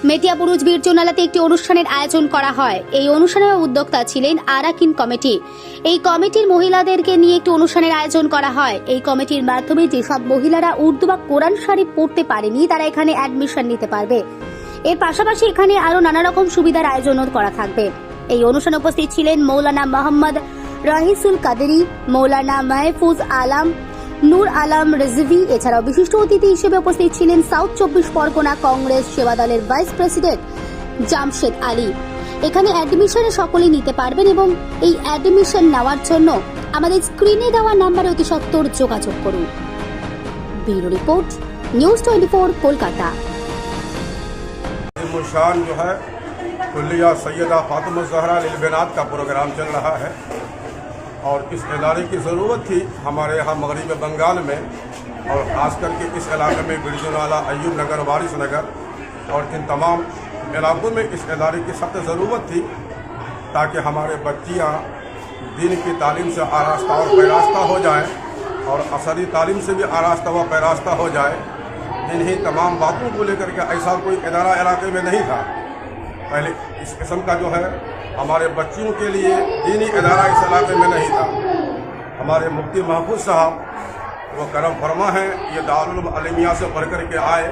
মেটিয়াবুরুজ বীরজোনালাতে একটি অনুষ্ঠানের আয়োজন করা হয়। এই অনুষ্ঠানের উদ্যোক্তা ছিলেন আরাকিন কমিটি। এই কমিটির মহিলাদেরকে নিয়ে একটি অনুষ্ঠানের আয়োজন করা হয়। এই কমিটির মাধ্যমে যেসব মহিলারা উর্দু বা কোরআন শরীফ পড়তে পারেনি তারা এখানে অ্যাডমিশন নিতে পারবে। এর পাশাপাশি এখানে আরো নানা রকম সুবিধার আয়োজনও করা থাকবে। এই অনুষ্ঠানে উপস্থিত ছিলেন মৌলানা মোহাম্মদ রাহিসুল কাদেরি, মৌলানা মাহফুজ আলম, নূর আলম রিজভী। এছাড়াও বিশিষ্ট অতিথি হিসেবে উপস্থিত ছিলেন সাউথ 24 পরগনা কংগ্রেস সেবা দলের ভাইস প্রেসিডেন্ট জামশেদ আলী। এখানে অ্যাডমিশনে সকলেই নিতে পারবেন এবং এই অ্যাডমিশন নেওয়ার জন্য আমাদের স্ক্রিনে দেওয়া নাম্বারে অতি সত্বর যোগাযোগ করুন। Bureau report, news 24 Kolkata. मुशान जो है कुल्लिया सैयदा फातिमा ज़हरा लिलबनात का प्रोग्राम चल रहा है और इस इदारे की ज़रूरत थी हमारे यहाँ मगरिब बंगाल में, और ख़ास करके इस इलाके में बिरजूनाला, अय्यूब नगर, वारिस नगर और इन तमाम इलाकों में इस इदारे की सख्त ज़रूरत थी ताकि हमारे बच्चियाँ दीन की तालीम से आरास्ता और पैरास्ता हो जाएँ और असरी तालीम से भी आरास्ता व पैरास्ता हो जाए। इन्हीं तमाम बातों को लेकर के ऐसा कोई इदारा इलाके में नहीं था पहले। इस किस्म का जो है हमारे बच्चियों के लिए दीनी इदारा इस इलाके में नहीं था। हमारे मुफ्ती महफूज साहब वो करम फरमा हैं, ये दारुल उलूम अलमिया से पढ़ कर के आए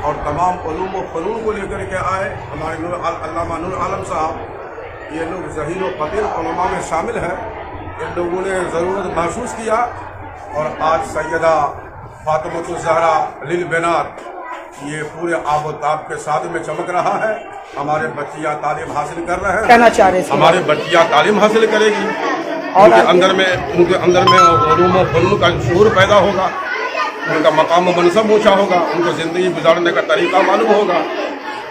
और तमाम उलूम व फ़नून को लेकर के आए। हमारे अल्लामा नूर आलम साहब ये लोग ज़हीर व फ़कीर उलमा में शामिल हैं। इन लोगों ने ज़रूरत महसूस किया और आज सैयदा फातिमा ज़हरा लिलबनात ये पूरे आबोताब के साथ में चमक रहा है। हमारे बच्चियाँ तालीम हासिल कर रहे हैं, कहना चाह रहे हैं हमारे बच्चियाँ तालीम हासिल करेगी, उनके अंदर में उलूम व फ़नून का शऊर पैदा होगा, उनका मकाम व मनसब ऊँचा होगा, उनको ज़िंदगी गुजारने का तरीका मालूम होगा।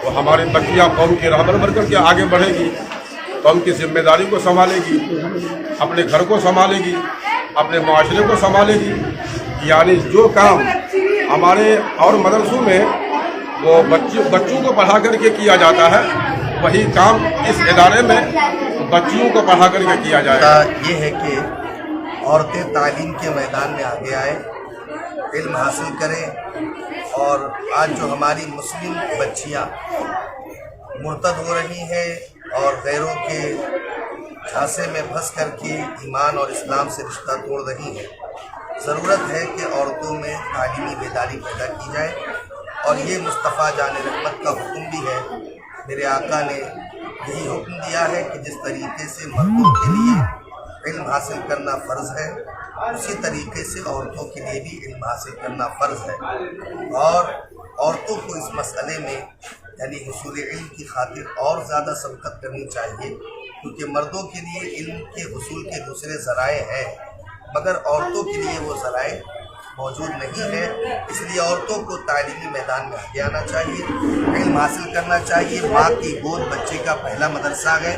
तो हमारी बच्चियाँ कौम की रहबर बनकर के आगे बढ़ेगी, कौम की जिम्मेदारी को संभालेगी, अपने घर को संभालेगी, अपने माशरे को संभालेगी। यानी जो काम हमारे और मदरसों में वो बच्चों को पढ़ा करके किया जाता है, वही काम इस इदारे में बच्चियों को पढ़ा करके किया जाएगा। ये है कि औरतें तालीम के मैदान में आगे आए, इल्म हासिल करें, और आज जो हमारी मुस्लिम बच्चियाँ मुर्तद हो रही हैं और गैरों के झांसे में फंस करके ईमान और इस्लाम से रिश्ता तोड़ रही हैं, ज़रूरत है कि औरतों में तालीमी बेदारी पैदा की जाए। और ये मुस्तफ़ा जान रहमत का हुक्म भी है। मेरे आका ने यही हुक्म दिया है कि जिस तरीके से मर्दों के लिए इल्म हासिल करना फ़र्ज़ है, उसी तरीके से औरतों के लिए भी इल्म हासिल करना फ़र्ज़ है। और औरतों को इस मसले में यानी हुसूल इल्म की खातिर और ज़्यादा सबकत करनी चाहिए, क्योंकि मर्दों के लिए इल्म के हुसूल के दूसरे ज़राए हैं मगर औरतों के लिए वो ज़राए मौजूद नहीं है। इसलिए औरतों को तालीमी मैदान में आगे आना चाहिए, इल्म हासिल करना चाहिए। माँ की गोद बच्चे का पहला मदरसा है।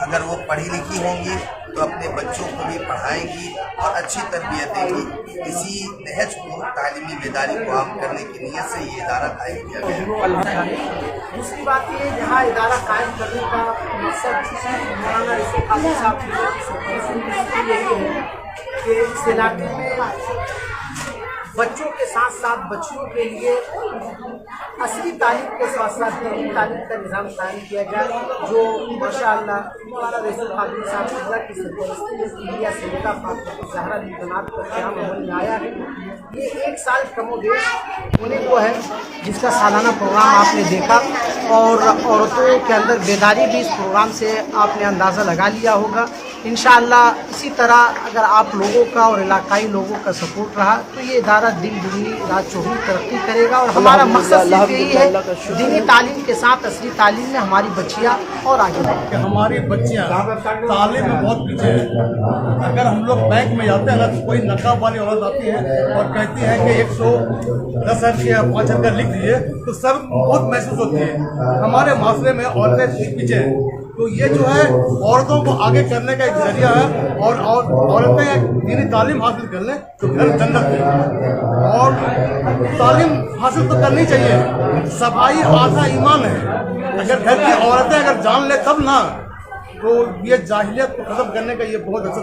अगर वो पढ़ी लिखी होंगी तो अपने बच्चों को भी पढ़ाएंगी और अच्छी तरबियत देंगी। इसी नहज को तालीमी बेदारी को आम करने की नीयत से ये इदारा कायम किया गया है। दूसरी बात ये, जहाँ इदारा कायम करने का मकसद मौलाना रिजवी काजी साहब की यही है कि इस इलाके में बच्चों के साथ साथ बच्चियों के लिए असली तालीम के साथ साथ दीनी तालीम का निज़ाम कायम किया जाए, जो माशाअल्लाह मौलाना रिजवी काजी साहब की सरपरस्ती में कुल्लिया सैयदा फातिमा ज़हरा लिलबनात का क़याम अमल में आया है। ये एक साल कमोबेश होने को है, जिसका सालाना प्रोग्राम आपने देखा, और औरतों के अंदर बेदारी भी इस प्रोग्राम से आपने अंदाज़ा लगा लिया होगा। इंशाअल्लाह इसी तरह अगर आप लोगों का और इलाकाई लोगों का सपोर्ट रहा तो ये इदारा दिन दुगनी रात चौगुनी तरक्की करेगा। और हमारा मकसद सिर्फ यही है, दीनी तालीम के साथ असली तालीम में हमारी बच्चियाँ और आगे बढ़ें। हमारी बच्चियाँ तालीम में बहुत पीछे हैं। अगर हम लोग बैंक में जाते हैं, अगर कोई नकाब वाली औरत आती है और कहती है कि 110 या 5 लिख दीजिए, तो सब बहुत महसूस होती है। हमारे माशरे में औरतें पीछे हैं, तो ये जो है औरतों को आगे करने का एक जरिया है। और औरतें दीनी तालीम हासिल कर लें तो घर जन्नत है। और तालीम हासिल तो करनी चाहिए, सफाई आधा ईमान है। अगर घर की औरतें अगर जान ले तब ना, तो ये जाहिलियत को ख़त्म करने का ये बहुत अच्छा